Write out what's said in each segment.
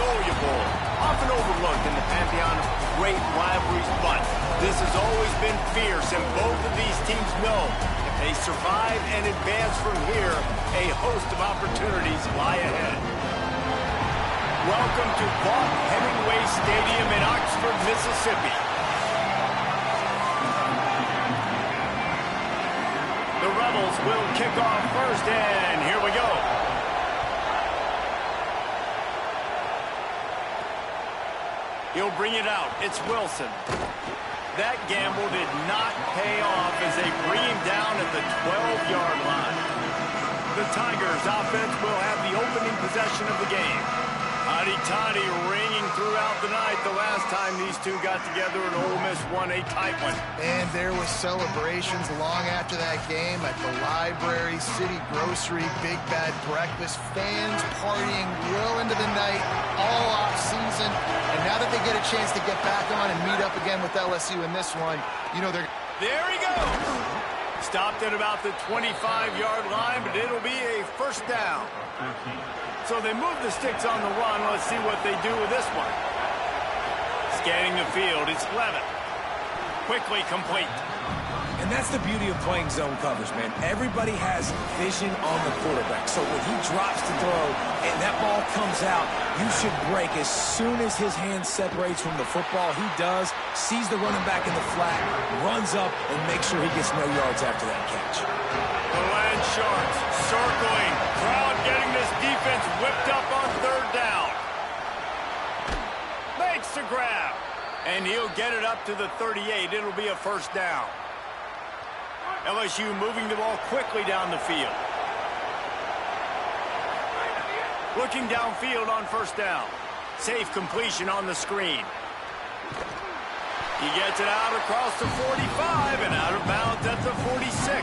enjoyable, often overlooked in the pantheon of great rivalries, but this has always been fierce, and both of these teams know if they survive and advance from here, a host of opportunities lie ahead. Welcome to Hemingway Stadium in Oxford, Mississippi. The Rebels will kick off first, and here we go. He'll bring it out. It's Wilson. That gamble did not pay off as they bring him down at the 12-yard line. The Tigers offense will have the opening possession of the game. Hotty-toddy ringing throughout the night the last time these two got together and Ole Miss won a tight one. And there was celebrations long after that game at the library, city grocery, big bad breakfast, fans partying well into the night, all off season. And now that they get a chance to get back on and meet up again with LSU in this one, you know they're... There he goes! Stopped at about the 25-yard line, but it'll be a first down. So they move the sticks on the run. Let's see what they do with this one. Scanning the field, it's Levitt. Quickly complete. And that's the beauty of playing zone coverage, man. Everybody has vision on the quarterback. So when he drops to throw and that ball comes out, you should break as soon as his hand separates from the football. He does, sees the running back in the flat, runs up, and makes sure he gets no yards after that catch. The Land Sharks circling. Crowd getting this defense whipped up on third down. Makes the grab. And he'll get it up to the 38. It'll be a first down. LSU moving the ball quickly down the field. Looking downfield on first down. Safe completion on the screen. He gets it out across the 45 and out of bounds at the 46.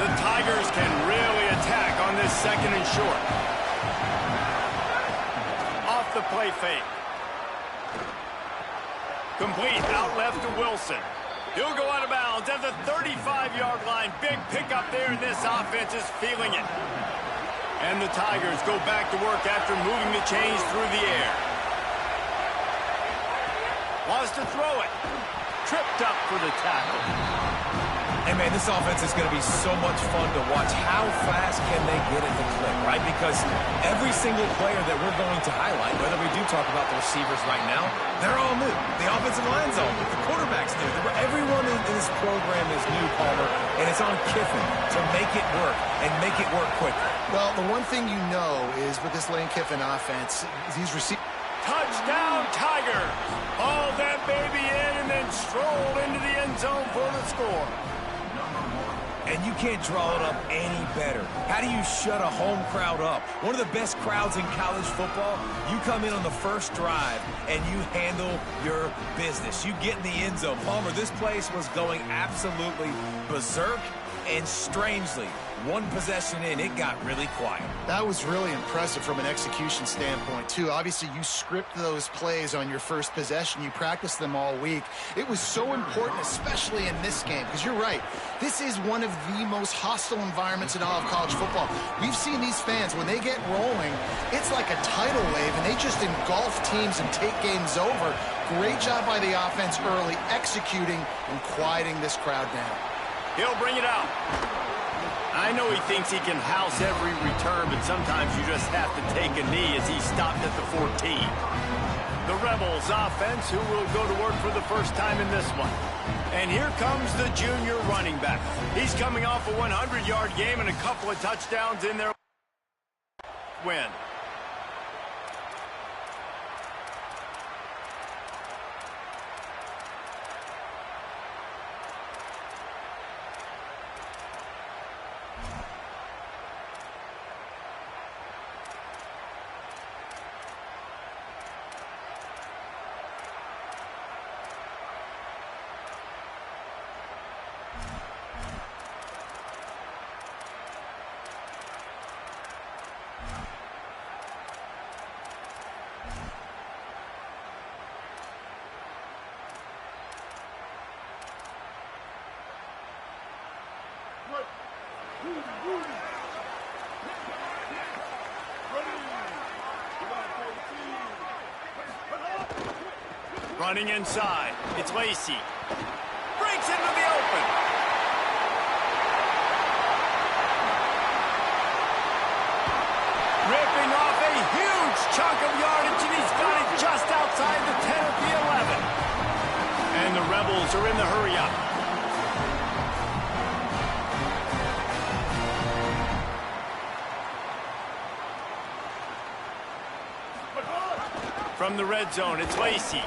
The Tigers can really attack on this second and short. Off the play fake. Complete out left to Wilson. He'll go out of bounds at the 35-yard line. Big pickup there, and this offense is feeling it. And the Tigers go back to work after moving the chains through the air. Wants to throw it. Tripped up for the tackle. Hey, man, this offense is going to be so much fun to watch. How fast can they get at the clip, right? Because every single player that we're going to highlight, whether we do talk about the receivers right now, they're all new. The offensive line's all new. The quarterback's new. Everyone in this program is new, Palmer, and it's on Kiffin to make it work and make it work quickly. Well, the one thing you know is with this Lane Kiffin offense, these receivers... Touchdown, Tigers! Haul that baby in and then stroll into the end zone for the score. And you can't draw it up any better. How do you shut a home crowd up? One of the best crowds in college football, you come in on the first drive and you handle your business. You get in the end zone. Palmer, this place was going absolutely berserk, and strangely, one possession in, it got really quiet. That was really impressive from an execution standpoint, too. Obviously, you script those plays on your first possession. You practice them all week. It was so important, especially in this game, because you're right. This is one of the most hostile environments in all of college football. We've seen these fans, when they get rolling, it's like a tidal wave, and they just engulf teams and take games over. Great job by the offense early, executing and quieting this crowd down. He'll bring it out. I know he thinks he can house every return, but sometimes you just have to take a knee as he stopped at the 14. The Rebels offense, who will go to work for the first time in this one. And here comes the junior running back. He's coming off a 100-yard game and a couple of touchdowns in their win. Running inside. It's Lacey. Breaks into the open. Ripping off a huge chunk of yardage, and he's got it just outside the 10 at the 11. And the Rebels are in the hurry-up. From the red zone, it's Lacey.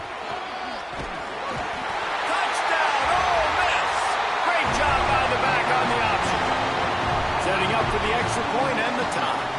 Touchdown! Oh, miss! Great job by the back on the option. Setting up for the extra point and the tie.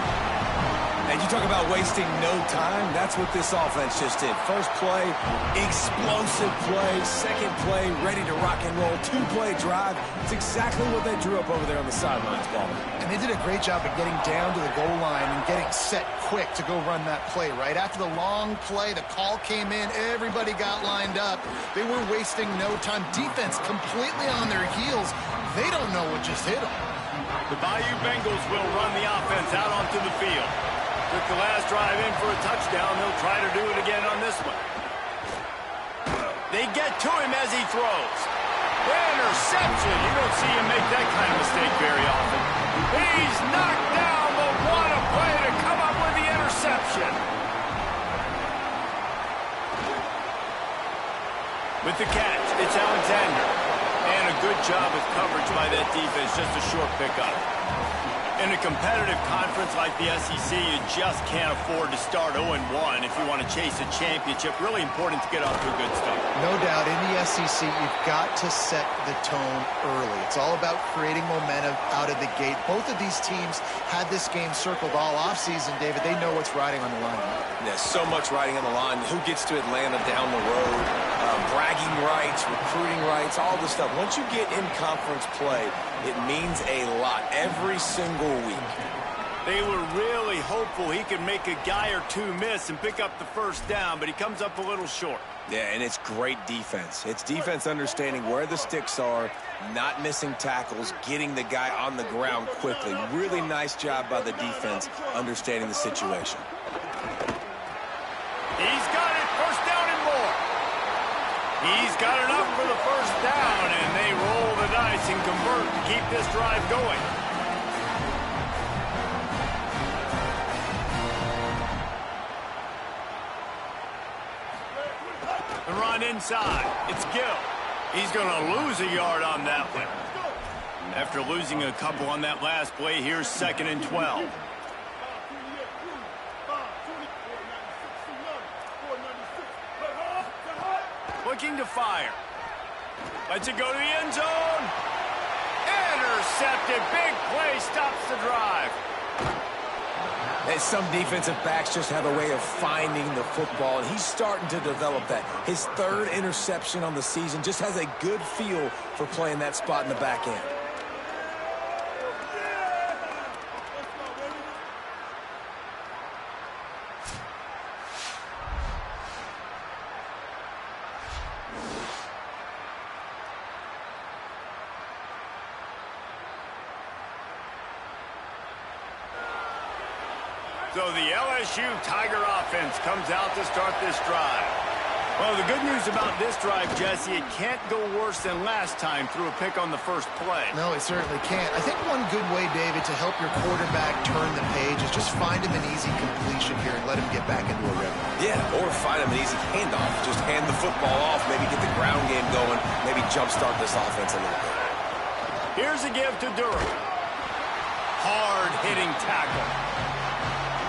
And you talk about wasting no time, that's what this offense just did. First play, explosive play. Second play, ready to rock and roll. Two-play drive. It's exactly what they drew up over there on the sidelines, Paul. And they did a great job of getting down to the goal line and getting set quick to go run that play, right? After the long play, the call came in, everybody got lined up. They were wasting no time. Defense completely on their heels. They don't know what just hit them. The Bayou Bengals will run the offense out onto the field. Took the last drive in for a touchdown. They'll try to do it again on this one. They get to him as he throws. Interception. You don't see him make that kind of mistake very often. He's knocked down, but what a play to come up with the interception. With the catch, it's Alexander. And a good job of coverage by that defense, just a short pickup. In a competitive conference like the SEC, you just can't afford to start 0-1 if you want to chase a championship. Really important to get off to a good start. No doubt, in the SEC, you've got to set the tone early. It's all about creating momentum out of the gate. Both of these teams had this game circled all offseason, David. They know what's riding on the line. There's so much riding on the line. Who gets to Atlanta down the road? Bragging rights, recruiting rights, all this stuff. Once you get in conference play, it means a lot every single week. They were really hopeful he could make a guy or two miss and pick up the first down, but he comes up a little short. Yeah, and it's great defense. It's defense understanding where the sticks are, not missing tackles, getting the guy on the ground quickly. Really nice job by the defense understanding the situation. He's got it. First down and more. He's got enough for the first down, and they roll the dice and convert to keep this drive going. The run inside. It's Gill. He's going to lose a yard on that one. After losing a couple on that last play, here's 2nd and 12. Looking to fire. Lets it go to the end zone. Intercepted. Big play stops the drive. And some defensive backs just have a way of finding the football, and he's starting to develop that. His 3rd interception on the season, just has a good feel for playing that spot in the back end. So the LSU Tiger offense comes out to start this drive. Well, the good news about this drive, Jesse, it can't go worse than last time through a pick on the first play. No, it certainly can't. I think one good way, David, to help your quarterback turn the page is just find him an easy completion here and let him get back into a rhythm. Yeah, or find him an easy handoff. Just hand the football off, maybe get the ground game going, maybe jumpstart this offense a little bit. Here's a give to Durham. Hard-hitting tackle.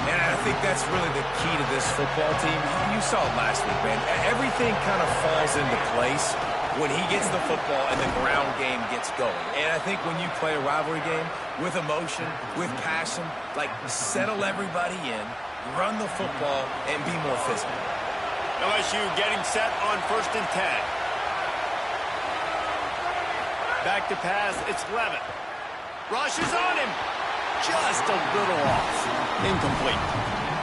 And I think that's really the key to this football team. You saw it last week, man. Everything kind of falls into place when he gets the football and the ground game gets going. And I think when you play a rivalry game with emotion, with passion, like settle everybody in, run the football, and be more physical. LSU getting set on 1st and 10. Back to pass, it's Levitt. Rush is on him. Just a little off. Incomplete.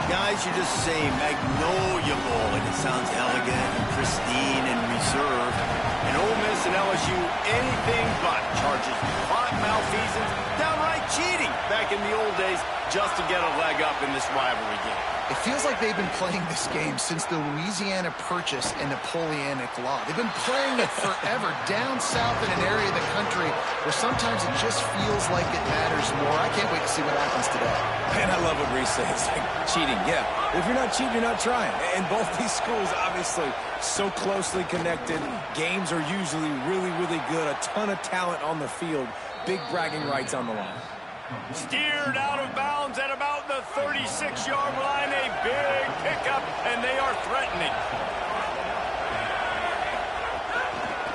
Guys, you just say Magnolia Bowl, and it sounds elegant and pristine and reserved. And Ole Miss and LSU, anything but charges clock malfeasance, downright cheating back in the old days. just to get a leg up in this rivalry game. It feels like they've been playing this game since the Louisiana Purchase and Napoleonic Law. They've been playing it forever down south in an area of the country where sometimes it just feels like it matters more. I can't wait to see what happens today. Man, I love what Reese says. It's like cheating. Yeah, if you're not cheating, you're not trying. And both these schools, obviously, so closely connected. Games are usually really, really good. A ton of talent on the field. Big bragging rights on the line. Steered out of bounds at about the 36-yard line. A big pickup, and they are threatening.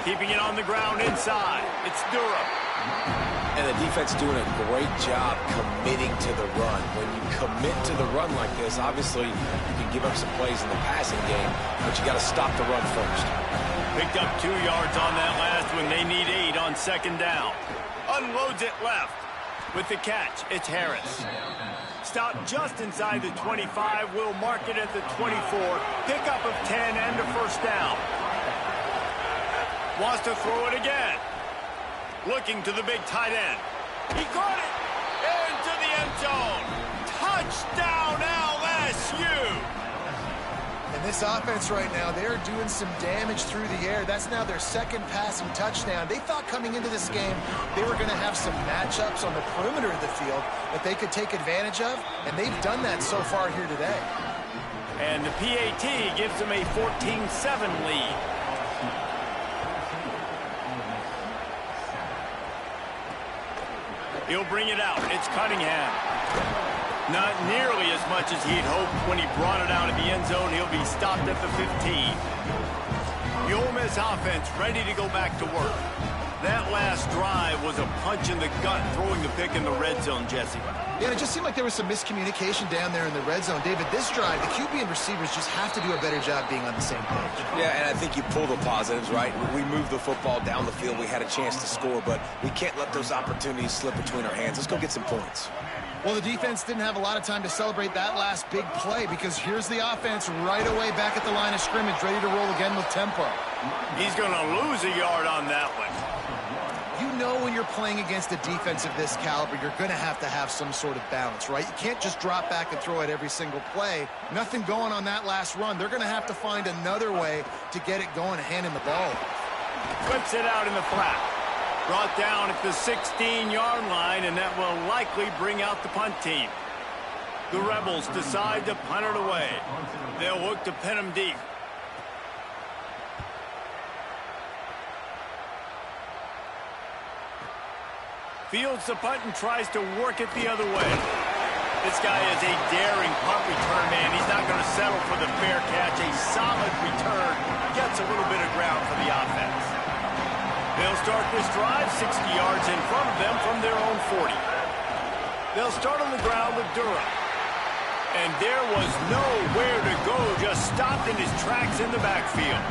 Keeping it on the ground inside. It's Durham. And the defense doing a great job committing to the run. When you commit to the run like this, obviously you can give up some plays in the passing game, but you got to stop the run first. Picked up 2 yards on that last one. They need 8 on second down. Unloads it left. With the catch, it's Harris. Stopped just inside the 25. Will mark it at the 24. Pickup of 10 and a first down. Wants to throw it again. Looking to the big tight end. He caught it into the end zone. Touchdown LSU. And this offense right now, they're doing some damage through the air. That's now their second passing touchdown. They thought coming into this game they were going to have some matchups on the perimeter of the field that they could take advantage of, and they've done that so far here today. And the PAT gives them a 14-7 lead. He'll bring it out. It's Cunningham. Not nearly as much as he'd hoped when he brought it out of the end zone. He'll be stopped at the 15. The Ole Miss offense ready to go back to work. That last drive was a punch in the gut, throwing the pick in the red zone, Jesse. Yeah, it just seemed like there was some miscommunication down there in the red zone. David, this drive, the QB and receivers just have to do a better job being on the same page. Yeah, and I think you pull the positives, right? We moved the football down the field. We had a chance to score, but we can't let those opportunities slip between our hands. Let's go get some points. Well, the defense didn't have a lot of time to celebrate that last big play because here's the offense right away back at the line of scrimmage, ready to roll again with tempo. He's going to lose a yard on that one. You know when you're playing against a defense of this caliber, you're going to have some sort of balance, right? You can't just drop back and throw it every single play. Nothing going on that last run. They're going to have to find another way to get it going and hand him the ball. Flips it out in the flat. Brought down at the 16-yard line, and that will likely bring out the punt team. The Rebels decide to punt it away. They'll look to pin him deep. Fields the punt and tries to work it the other way. This guy is a daring punt return man. He's not going to settle for the fair catch. A solid return gets a little bit of ground for the offense. They'll start this drive 60 yards in front of them from their own 40. They'll start on the ground with Durham. And there was nowhere to go, just stopped in his tracks in the backfield.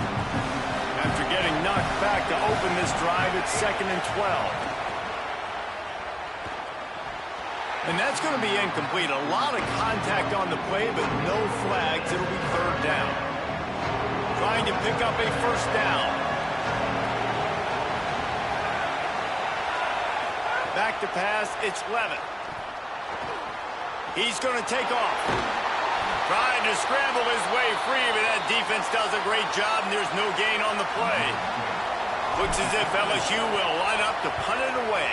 After getting knocked back to open this drive, it's 2nd and 12. And that's going to be incomplete. A lot of contact on the play, but no flags. It'll be 3rd down. Trying to pick up a first down. Back to pass, it's Levitt. He's going to take off. Trying to scramble his way free, but that defense does a great job, and there's no gain on the play. Looks as if LSU will line up to punt it away.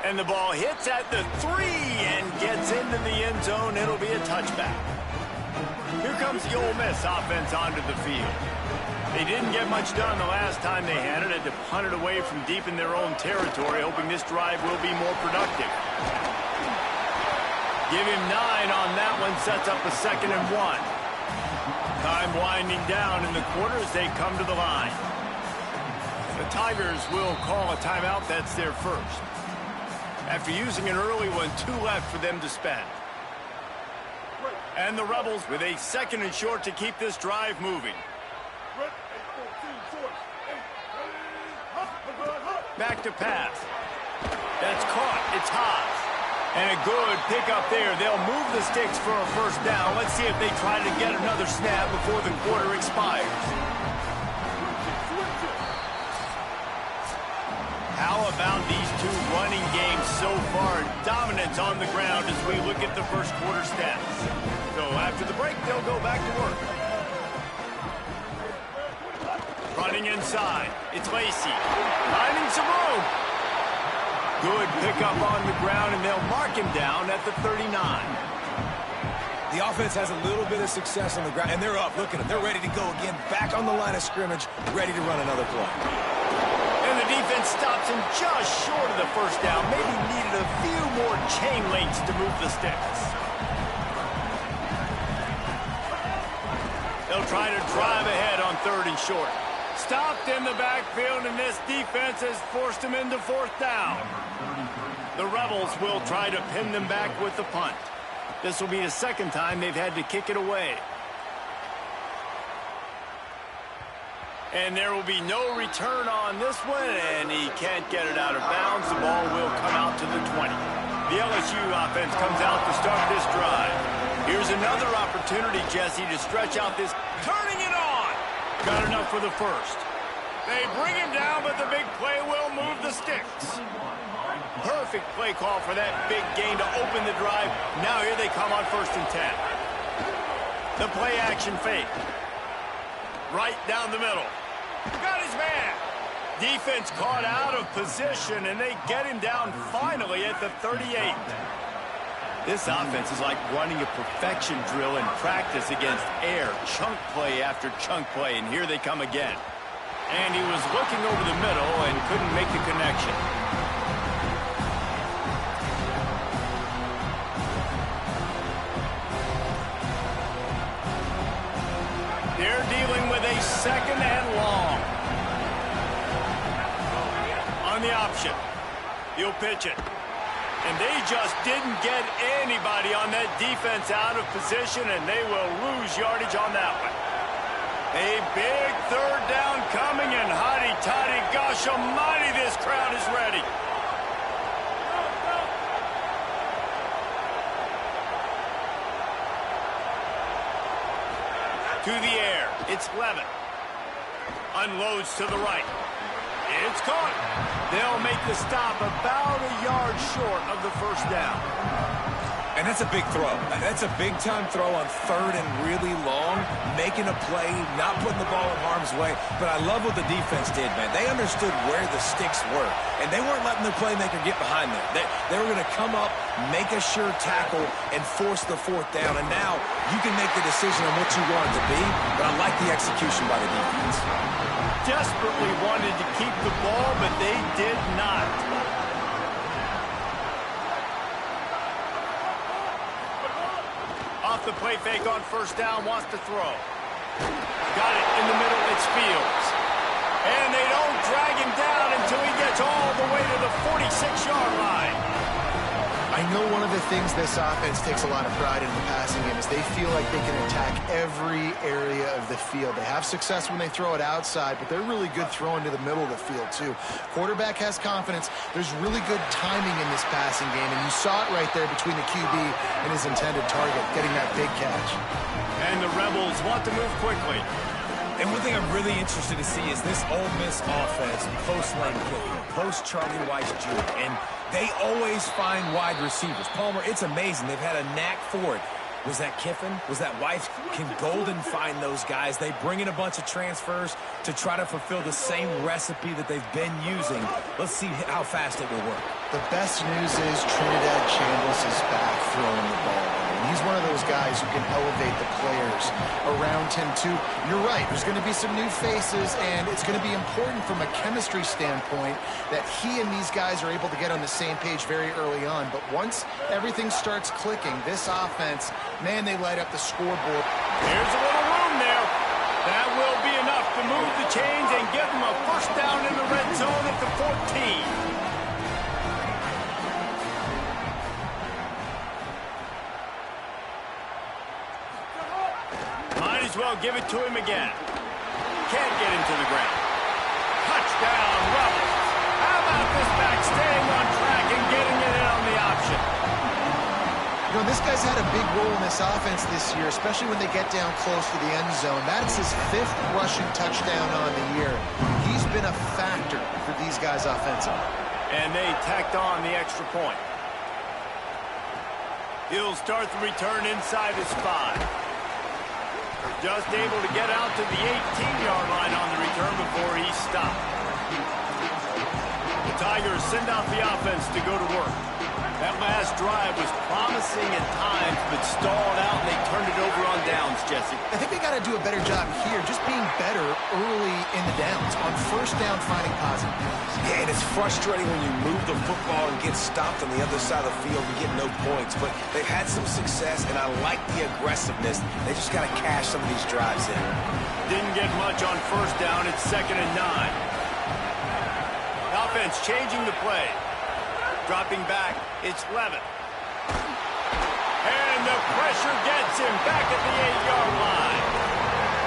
And the ball hits at the 3 and gets into the end zone. It'll be a touchback. Here comes the Ole Miss offense onto the field. They didn't get much done the last time they had it. Had to punt it away from deep in their own territory, hoping this drive will be more productive. Give him 9 on that one. Sets up a 2nd and 1. Time winding down in the quarter as they come to the line. The Tigers will call a timeout. That's their first. After using an early one, 2 left for them to spend. And the Rebels with a 2nd and short to keep this drive moving. Back to pass. That's caught. It's Haas. And a good pickup there. They'll move the sticks for a first down. Let's see if they try to get another snap before the quarter expires. How all about these two running games so far. Dominance on the ground as we look at the first quarter stats. So after the break, they'll go back to work. Running inside. It's Lacey. Finding some room. Good pickup on the ground, and they'll mark him down at the 39. The offense has a little bit of success on the ground, and they're up. Look at them. They're ready to go again. Back on the line of scrimmage, ready to run another play. And the defense stops him just short of the first down. Maybe needed a few more chain links to move the sticks. They'll try to drive ahead on 3rd and short. Stopped in the backfield, and this defense has forced him into 4th down. The Rebels will try to pin them back with the punt. This will be the 2nd time they've had to kick it away. And there will be no return on this one, and he can't get it out of bounds. The ball will come out to the 20. The LSU offense comes out to start this drive. Here's another opportunity, Jesse, to stretch out this. Turning it on! Got enough for the first. They bring him down, but the big play will move the sticks. Perfect play call for that big gain to open the drive. Now here they come on 1st and 10. The play action fake. Right down the middle. Got his man. Defense caught out of position, and they get him down finally at the 38. This offense is like running a perfection drill in practice against air. Chunk play after chunk play, and here they come again. And he was looking over the middle and couldn't make the connection. They're dealing with a 2nd and long. On the option. He'll pitch it. And they just didn't get anybody on that defense out of position, and they will lose yardage on that one. A big 3rd down coming, and hotty-toddy, gosh almighty, this crowd is ready. To the air. It's Levitt. Unloads to the right. It's caught. They'll make the stop about a yard short of the 1st down. And that's a big throw. That's a big-time throw on 3rd and really long, making a play, not putting the ball in harm's way. But I love what the defense did, man. They understood where the sticks were, and they weren't letting the playmaker get behind them. They were going to come up, make a sure tackle, and force the 4th down. And now you can make the decision on what you want it to be, but I like the execution by the defense. Desperately wanted to keep the ball, but they did not. Off the play fake on 1st down, wants to throw. Got it in the middle, it's Fields. And they don't drag him down until he gets all the way to the 46-yard line. I know one of the things this offense takes a lot of pride in the passing game is they feel like they can attack every area of the field. They have success when they throw it outside, but they're really good throwing to the middle of the field, too. Quarterback has confidence. There's really good timing in this passing game, and you saw it right there between the QB and his intended target, getting that big catch. And the Rebels want to move quickly. And one thing I'm really interested to see is this Ole Miss offense post-Lane Kiffin, post-Charlie Weiss Jr., and they always find wide receivers. Palmer, it's amazing. They've had a knack for it. Was that Kiffin? Was that Weiss? Can Golden find those guys? They bring in a bunch of transfers to try to fulfill the same recipe that they've been using. Let's see how fast it will work. The best news is Trinidad Chambliss is back throwing the ball. He's one of those guys who can elevate the players around him, too. You're right. There's going to be some new faces, and it's going to be important from a chemistry standpoint that he and these guys are able to get on the same page very early on. But once everything starts clicking, this offense, man, they light up the scoreboard. There's a little room there. That will be enough to move the chains and give them a 1st down in the red zone at the 14. Well, give it to him again. Can't get him to the ground. Touchdown, Rebels. How about this back staying on track and getting it in on the option? You know, this guy's had a big role in this offense this year, especially when they get down close to the end zone. That's his 5th rushing touchdown on the year. He's been a factor for these guys offensively. And they tacked on the extra point. He'll start the return inside his 5. Just able to get out to the 18-yard line on the return before he stopped. The Tigers send out the offense to go to work. That last drive was promising at times, but stalled out, and they turned it over on downs, Jesse. I think they got to do a better job here, just being better early in the downs, on first down finding positive. Yeah, and it's frustrating when you move the football and get stopped on the other side of the field and get no points. But they've had some success, and I like the aggressiveness. They just got to cash some of these drives in. Didn't get much on first down. It's 2nd and 9. Offense changing the play. Dropping back, it's Levitt. And the pressure gets him back at the 8-yard line.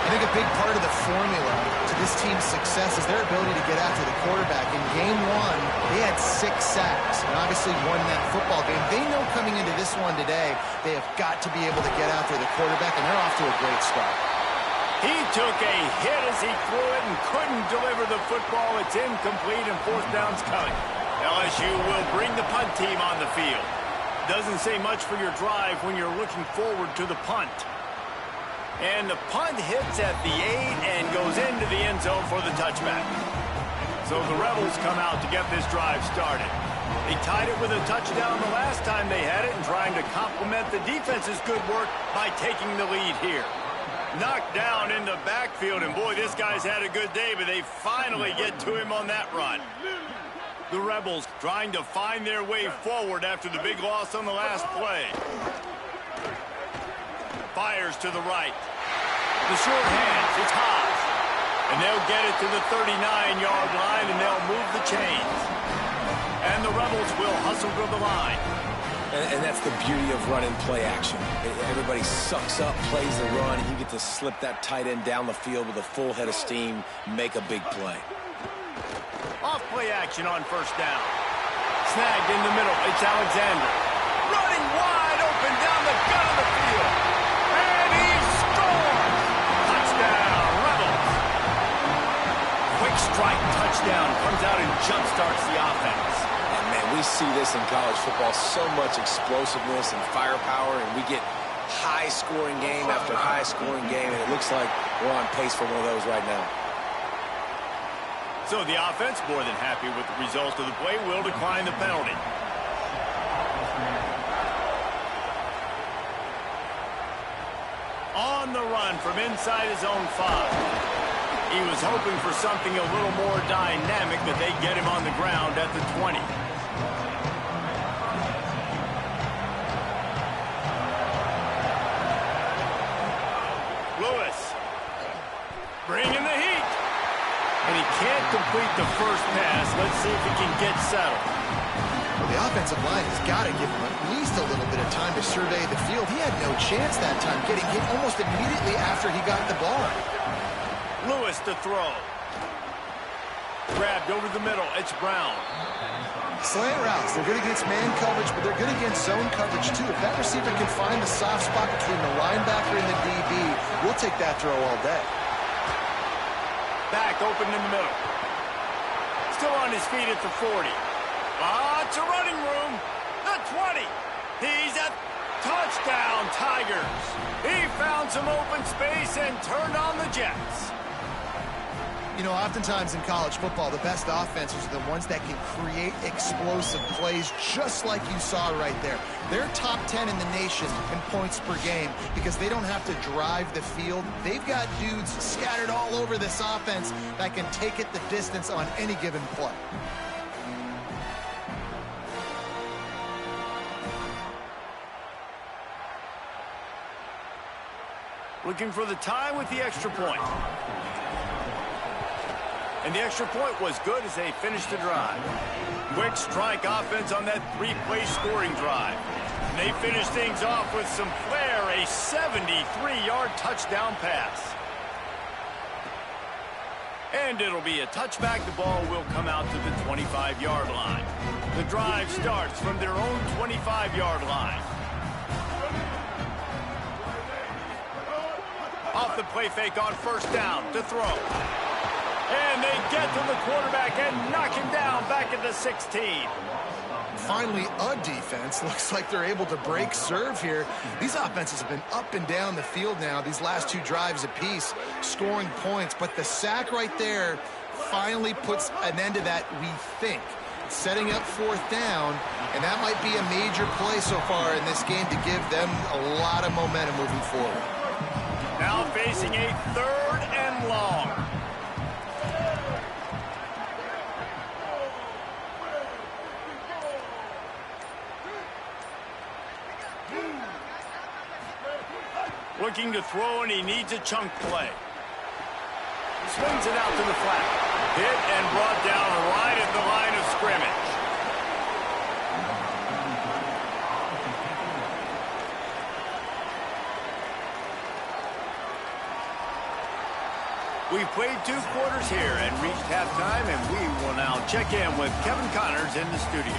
I think a big part of the formula to this team's success is their ability to get after the quarterback. In game 1, they had 6 sacks and obviously won that football game. They know coming into this one today, they have got to be able to get after the quarterback, and they're off to a great start. He took a hit as he threw it and couldn't deliver the football. It's incomplete, and 4th down's coming. LSU will bring the punt team on the field. Doesn't say much for your drive when you're looking forward to the punt. And the punt hits at the 8 and goes into the end zone for the touchback. So the Rebels come out to get this drive started. They tied it with a touchdown the last time they had it and trying to complement the defense's good work by taking the lead here. Knocked down in the backfield, and boy, this guy's had a good day, but they finally get to him on that run. The Rebels trying to find their way forward after the big loss on the last play. Fires to the right. The short hands, it's Haas. And they'll get it to the 39-yard line, and they'll move the chains. And the Rebels will hustle to the line. And that's the beauty of running play action. Everybody sucks up, plays the run, and you get to slip that tight end down the field with a full head of steam, make a big play. Off play action on first down. Snagged in the middle. It's Alexander. Running wide open down the gut of the field. And he scores! Touchdown, Rebels. Quick strike touchdown comes out and jumpstarts the offense. And man, we see this in college football, so much explosiveness and firepower, and we get high-scoring game after high-scoring game, and it looks like we're on pace for one of those right now. So the offense, more than happy with the result of the play, will decline the penalty. On the run from inside his own 5. He was hoping for something a little more dynamic, but they get him on the ground at the 20. Lewis bringing the heat. And he can't complete the first pass. Let's see if he can get settled. Well, the offensive line has got to give him at least a little bit of time to survey the field. He had no chance that time, getting hit almost immediately after he got the ball. Lewis to throw. Grabbed over the middle. It's Brown. Slant routes. They're good against man coverage, but they're good against zone coverage, too. If that receiver can find the soft spot between the linebacker and the DB, we'll take that throw all day. Back open in the middle. Still on his feet at the 40. Lots of running room. The 20. He's at touchdown, Tigers. He found some open space and turned on the Jets. You know, oftentimes in college football, the best offenses are the ones that can create explosive plays, just like you saw right there. They're top 10 in the nation in points per game because they don't have to drive the field. They've got dudes scattered all over this offense that can take it the distance on any given play. Looking for the tie with the extra point. And the extra point was good as they finished the drive. Quick strike offense on that 3-play scoring drive. And they finished things off with some flair, a 73-yard touchdown pass. And it'll be a touchback. The ball will come out to the 25-yard line. The drive starts from their own 25-yard line. Off the play fake on first down to throw. And they get to the quarterback and knock him down back at the 16. Finally, a defense. Looks like they're able to break serve here. These offenses have been up and down the field now, these last two drives apiece, scoring points. But the sack right there finally puts an end to that, we think. Setting up fourth down, and that might be a major play so far in this game to give them a lot of momentum moving forward. Now facing a 3rd and long. Looking to throw, and he needs a chunk play. Swings it out to the flat. Hit and brought down right at the line of scrimmage. We've played 2 quarters here and reached halftime, and we will now check in with Kevin Connors in the studio.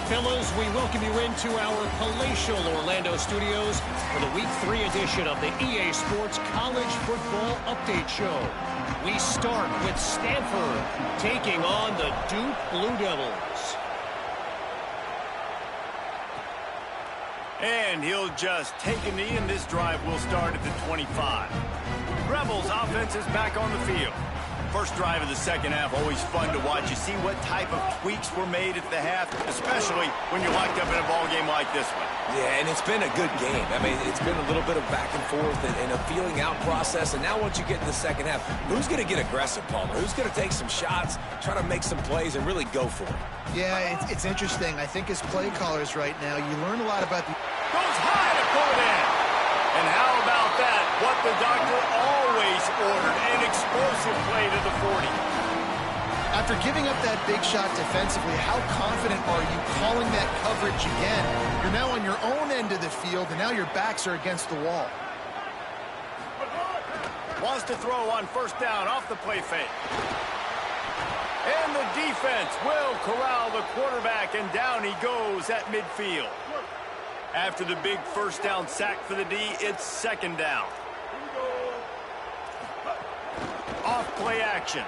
Fellows, we welcome you into our palatial Orlando studios for the Week 3 edition of the EA Sports College Football Update Show. We start with Stanford taking on the Duke Blue Devils. And he'll just take a knee, and this drive will start at the 25. Rebels offense is back on the field. First drive of the second half, always fun to watch. You see what type of tweaks were made at the half, especially when you're locked up in a ball game like this one. Yeah, and it's been a good game. I mean, it's been a little bit of back and forth and a feeling out process. And now once you get in the second half, who's going to get aggressive, Palmer? Who's going to take some shots, try to make some plays, and really go for it? Yeah, it's interesting. I think as play callers right now, you learn a lot about the... Goes high to pull it in. And how about that? What the doctor always ordered, an explosive play to the 40. After giving up that big shot defensively, how confident are you calling that coverage again? You're now on your own end of the field, and now your backs are against the wall. Wants to throw on first down off the play fake. And the defense will corral the quarterback, and down he goes at midfield. After the big first down sack for the D, it's second down. Off play action.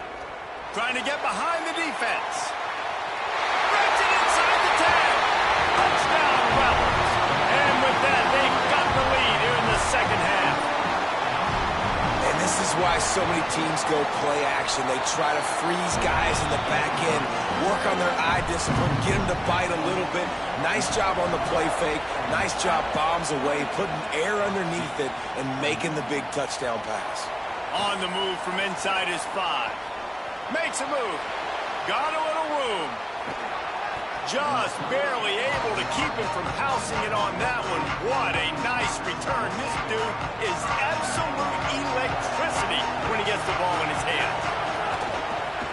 Trying to get behind the defense. Brings it inside the 10. Touchdown, Rebels. And with that, they've got the lead here in the second half. And this is why so many teams go play action. They try to freeze guys in the back end, work on their eye discipline, get them to bite a little bit. Nice job on the play fake. Nice job bombs away, putting air underneath it, and making the big touchdown pass. On the move from inside his 5. Makes a move. Got a little room. Just barely able to keep him from housing it on that one. What a nice return. This dude is absolute electricity when he gets the ball in his hands.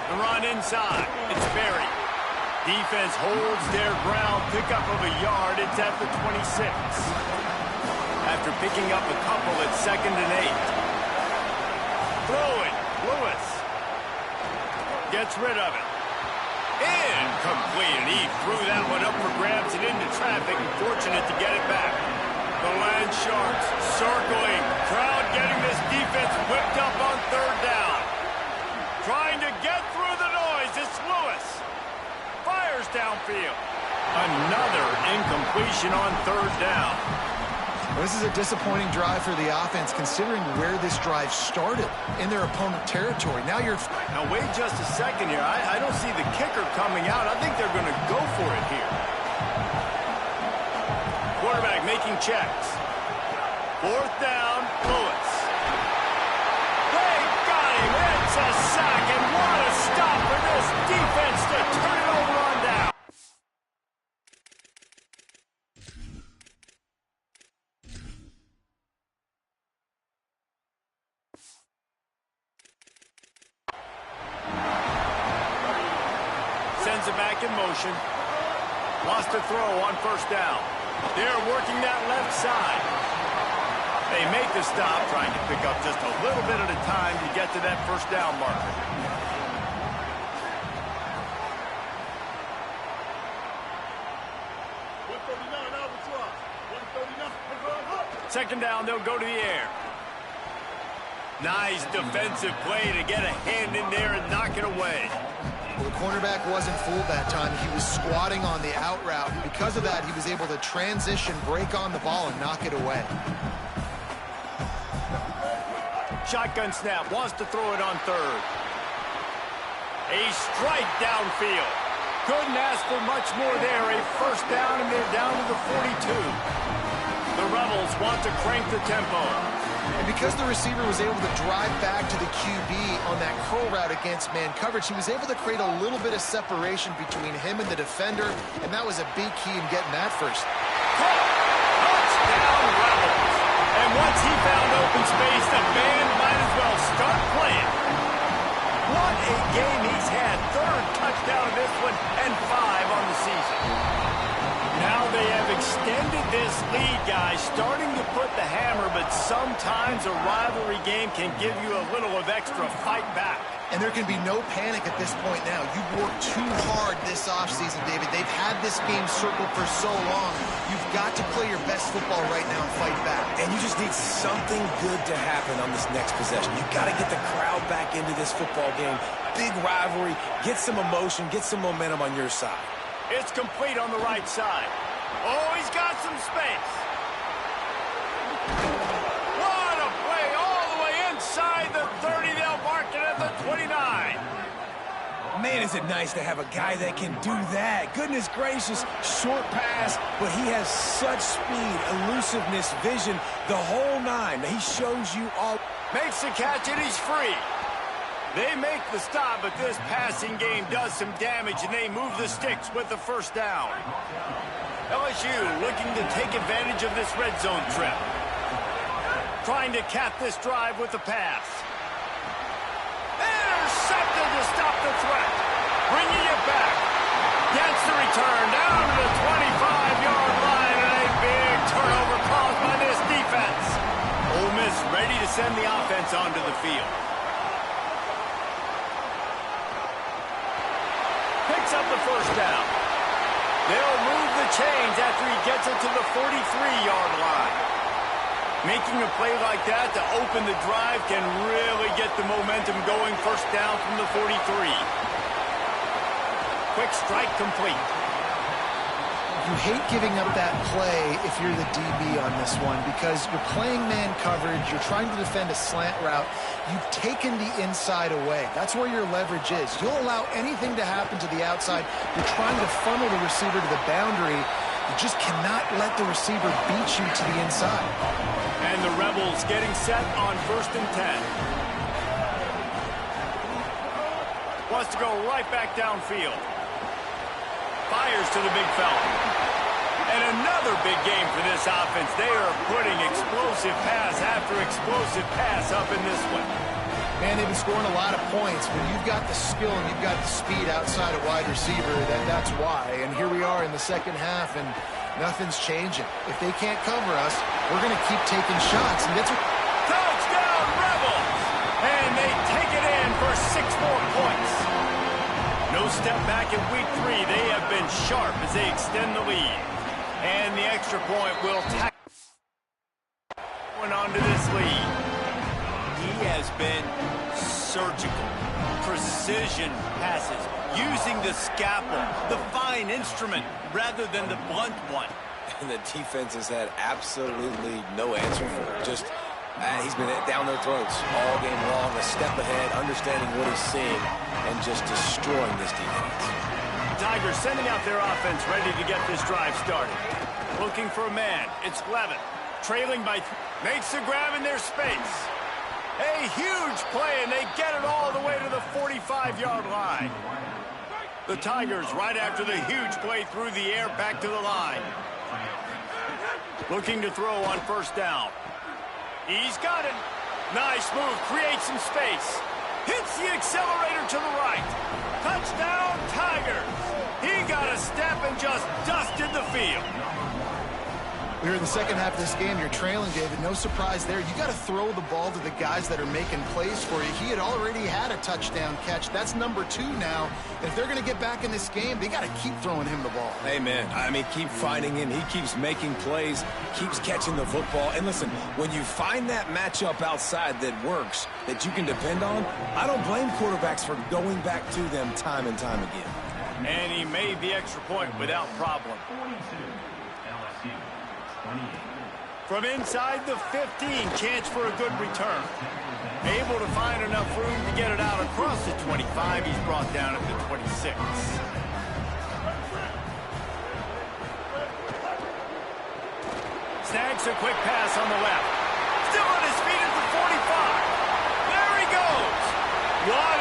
The run inside. It's Berry. Defense holds their ground. Pickup of a yard. It's at the 26. After picking up a couple, it's 2nd and 8. Throwing. Lewis. Gets rid of it. Incomplete, and he threw that one up for grabs and into traffic. Fortunate to get it back. The Land Sharks circling. Crowd getting this defense whipped up on third down. Trying to get through the noise. It's Lewis. Fires downfield. Another incompletion on third down. This is a disappointing drive for the offense, considering where this drive started in their opponent territory. Now wait just a second here. I don't see the kicker coming out. I think they're going to go for it here. Quarterback making checks. Fourth down, Lewis. They got him. It's a sack, and what a stop for this defense to turn it over on down. Sends it back in motion. Lost a throw on first down. They're working that left side. They make the stop, trying to pick up just a little bit at a time to get to that first down marker. Second down, they'll go to the air. Nice defensive play to get a hand in there and knock it away. Well, the cornerback wasn't fooled that time. He was squatting on the out route. Because of that, he was able to transition, break on the ball, and knock it away. Shotgun snap, wants to throw it on third. A strike downfield. Couldn't ask for much more there. A first down, and they're down to the 42. The Rebels want to crank the tempo. And because the receiver was able to drive back to the QB on that curl route against man coverage, he was able to create a little bit of separation between him and the defender, and that was a big key in getting that first. Touchdown, Rebels. And once he found open space, the band might as well start playing. What a game he's had. Third touchdown of this one and 5 on the season. Now they have extended this lead, guys, starting to put the hammer, but sometimes a rivalry game can give you a little of extra fight back. And there can be no panic at this point now. You've worked too hard this offseason, David. They've had this game circled for so long. You've got to play your best football right now and fight back. And you just need something good to happen on this next possession. You've got to get the crowd back into this football game. Big rivalry. Get some emotion. Get some momentum on your side. It's complete on the right side. Oh, he's got some space. What a play all the way inside the 30. They'll mark it at the 29. Man, is it nice to have a guy that can do that. Goodness gracious, short pass, but he has such speed, elusiveness, vision, the whole nine. He shows you all. Makes the catch and he's free. They make the stop, but this passing game does some damage, and they move the sticks with the first down. LSU looking to take advantage of this red zone trip. Trying to cap this drive with the pass. Intercepted to stop the threat. Bringing it back. Gets the return down to the 25-yard line, and a big turnover caused by this defense. Ole Miss ready to send the offense onto the field. Picks up the first down. They'll move the chains after he gets it to the 43-yard line. Making a play like that to open the drive can really get the momentum going. First down from the 43. Quick strike complete. You hate giving up that play if you're the DB on this one because you're playing man coverage, you're trying to defend a slant route, you've taken the inside away. That's where your leverage is. You'll allow anything to happen to the outside. You're trying to funnel the receiver to the boundary. You just cannot let the receiver beat you to the inside. And the Rebels getting set on 1st and 10. Wants to go right back downfield. Fires to the big fella. And another big game for this offense. They are putting explosive pass after explosive pass up in this one. Man, they've been scoring a lot of points. When you've got the skill and you've got the speed outside of wide receiver, that's why. And here we are in the second half, and nothing's changing. If they can't cover us, we're going to keep taking shots. And that's what... Touchdown, Rebels! And they take it in for 6 more points. No step back in week 3. They have been sharp as they extend the lead. And the extra point will tack onto this lead. He has been surgical. Precision passes. Using the scalpel, the fine instrument, rather than the blunt one. And the defense has had absolutely no answer for it. Just, he's been down their throats all game long, a step ahead, understanding what he's seeing, and just destroying this defense. Tigers sending out their offense, ready to get this drive started. Looking for a man. It's Levin. Trailing by... Makes the grab in their space. A huge play, and they get it all the way to the 45-yard line. The Tigers right after the huge play through the air back to the line. Looking to throw on 1st down. He's got it. Nice move. Creates some space. Hits the accelerator to the right. Touchdown, Tigers. He got a step and just dusted the field. We're in the second half of this game. You're trailing, David. No surprise there. You got to throw the ball to the guys that are making plays for you. He had already had a touchdown catch. That's number 2 now. And if they're going to get back in this game, they got to keep throwing him the ball. Amen. I mean, keep finding him. He keeps making plays, keeps catching the football. And listen, when you find that matchup outside that works, that you can depend on, I don't blame quarterbacks for going back to them time and time again. And he made the extra point without problem. From inside the 15, chance for a good return. Able to find enough room to get it out across the 25. He's brought down at the 26. Snags a quick pass on the left. Still on his feet at the 45. There he goes. Wide